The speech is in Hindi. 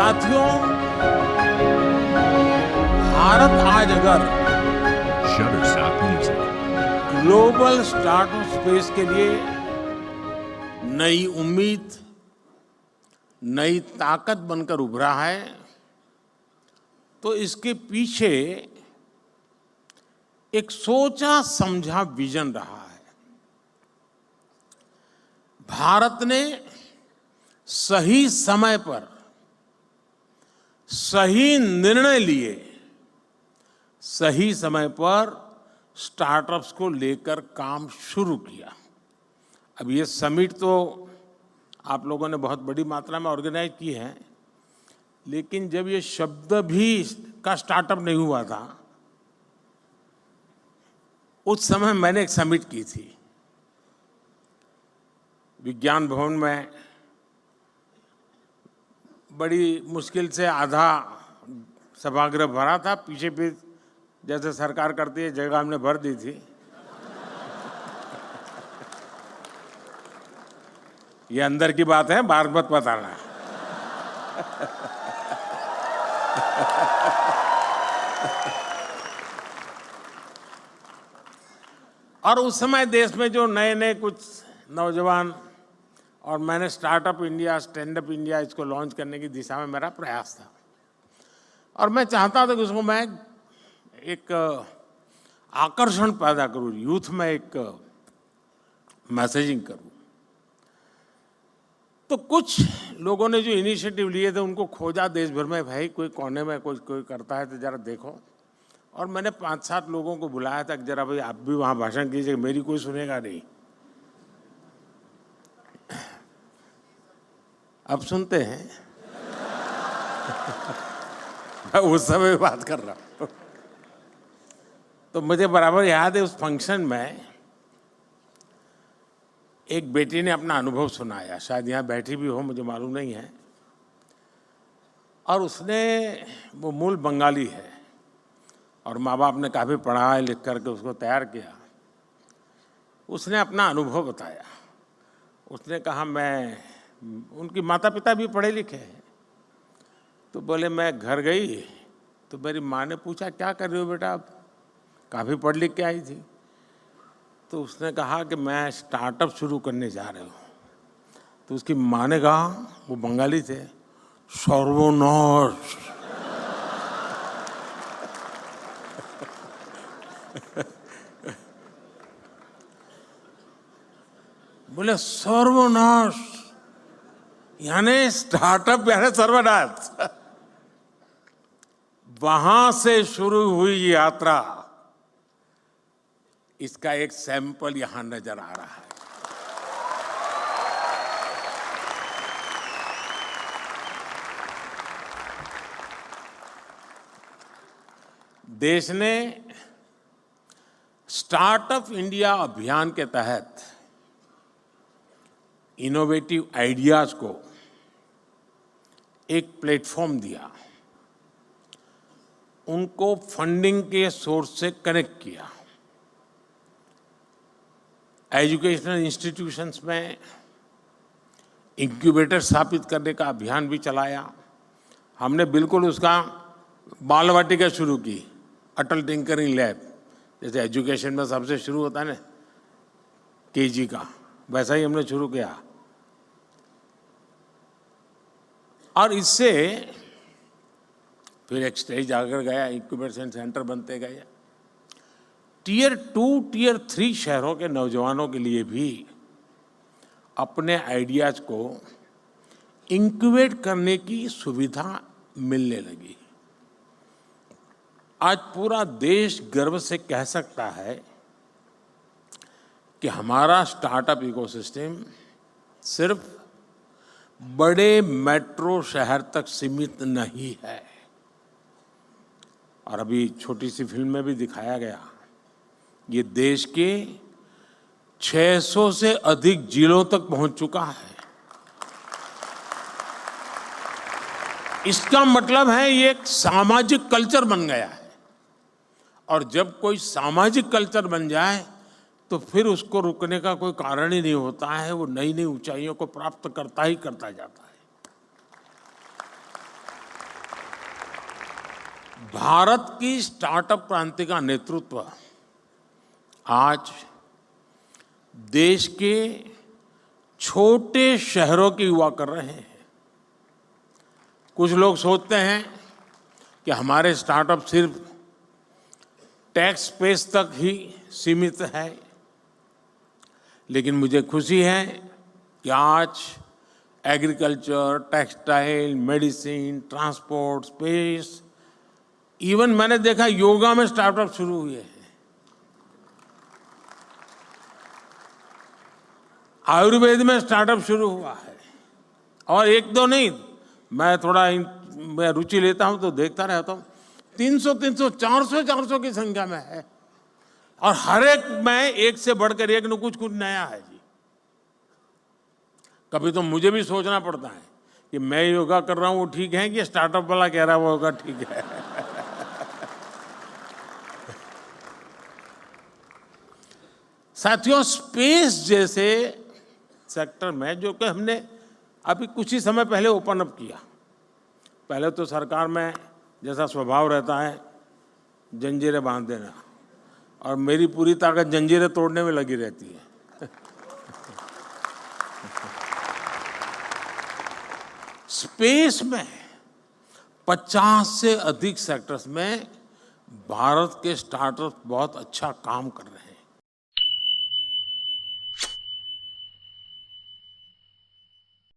साथियों, भारत आज अगर Shutterstock Music. Global startup space के लिए नई उम्मीद, नई ताकत बनकर उभरा है, तो इसके पीछे एक सोचा समझा विजन रहा है। भारत ने सही समय पर सही निर्णय लिए, सही समय पर स्टार्टअप्स को लेकर काम शुरू किया। अब ये समिट तो आप लोगों ने बहुत बड़ी मात्रा में ऑर्गेनाइज की है, लेकिन जब ये शब्द भी का स्टार्टअप नहीं हुआ था, उस समय मैंने एक समिट की थी विज्ञान भवन में। बड़ी मुश्किल से आधा सभागृह भरा था, पीछे भी जैसे सरकार करती है जगह हमने भर दी थी। ये अंदर की बात है, बाहर मत बताना। और उस समय देश में जो नए नए कुछ नौजवान, और मैंने startup India, stand up India इसको लॉन्च करने की दिशा में मेरा प्रयास था। और मैं चाहता था कि उसको मैं एक आकर्षण पैदा करूं, यूथ में एक मैसेजिंग करूं। तो कुछ लोगों ने जो इनिशिएटिव लिए थे उनको खोजा देश भर में, भाई कोई कोने में कोई करता है तो जरा देखो। और मैंने 5-7 लोगों को बुलाया था कि जरा भाई आप भी वहाँ भाषण कीजिए, मेरी कोई सुनेगा नहीं। अब सुनते हैं। मैं उस समय बात कर रहा हूँ। तो मुझे बराबर याद है, उस फंक्शन में एक बेटी ने अपना अनुभव सुनाया, शायद यहाँ बैठी भी हो, मुझे मालूम नहीं है। और उसने, वो मूल बंगाली है और माँ बाप ने काफ़ी पढ़ा लिख करके उसको तैयार किया। उसने अपना अनुभव बताया। उसने कहा, उनकी माता पिता भी पढ़े लिखे हैं। तो बोले, मैं घर गई तो मेरी माँ ने पूछा, क्या कर रही हो बेटा, आप काफ़ी पढ़ लिख के आई थी। तो उसने कहा कि मैं स्टार्टअप शुरू करने जा रही हूँ। तो उसकी माँ ने कहा, वो बंगाली थे, सर्वनाश। बोले सर्वनाश यानी स्टार्टअप यानी सर्वनाश। वहां से शुरू हुई यात्रा, इसका एक सैंपल यहां नजर आ रहा है। देश ने स्टार्टअप इंडिया अभियान के तहत इनोवेटिव आइडियाज को एक प्लेटफॉर्म दिया, उनको फंडिंग के सोर्स से कनेक्ट किया। एजुकेशनल इंस्टीट्यूशंस में इंक्यूबेटर स्थापित करने का अभियान भी चलाया। हमने बिल्कुल उसका बाल वाटिका शुरू की, अटल टिंकरिंग लैब। जैसे एजुकेशन में सबसे शुरू होता है ना केजी का, वैसा ही हमने शुरू किया। और इससे फिर एक स्टेज आकर गया, इंक्यूबेशन सेंटर बनते गए। Tier 2, Tier 3 शहरों के नौजवानों के लिए भी अपने आइडियाज को इंक्यूबेट करने की सुविधा मिलने लगी। आज पूरा देश गर्व से कह सकता है कि हमारा स्टार्टअप इकोसिस्टम सिर्फ बड़े मेट्रो शहर तक सीमित नहीं है। और अभी छोटी सी फिल्म में भी दिखाया गया, ये देश के 600 से अधिक जिलों तक पहुंच चुका है। इसका मतलब है ये एक सामाजिक कल्चर बन गया है। और जब कोई सामाजिक कल्चर बन जाए तो फिर उसको रुकने का कोई कारण ही नहीं होता है। वो नई नई ऊंचाइयों को प्राप्त करता ही करता जाता है। भारत की स्टार्टअप क्रांति का नेतृत्व आज देश के छोटे शहरों के युवा कर रहे हैं। कुछ लोग सोचते हैं कि हमारे स्टार्टअप सिर्फ टैक्स स्पेस तक ही सीमित है, लेकिन मुझे खुशी है कि आज agriculture, textile, medicine, transport, space, even मैंने देखा योगा में स्टार्टअप शुरू हुए हैं। आयुर्वेद में स्टार्टअप शुरू हुआ है, और एक दो नहीं, मैं थोड़ा मैं रुचि लेता हूं तो देखता रहता हूं। 300, 400 की संख्या में है, और हर एक में एक से बढ़कर एक न कुछ नया है जी। कभी तो मुझे भी सोचना पड़ता है कि मैं योगा कर रहा हूं वो ठीक है कि स्टार्टअप वाला कह रहा है वो योगा ठीक है। साथियों, स्पेस जैसे सेक्टर में जो कि हमने अभी कुछ ही समय पहले ओपन अप किया, पहले तो सरकार में जैसा स्वभाव रहता है जंजीरें बांध देना, और मेरी पूरी ताकत जंजीरें तोड़ने में लगी रहती है। स्पेस में 50 से अधिक सेक्टर्स में भारत के स्टार्टअप बहुत अच्छा काम कर रहे हैं।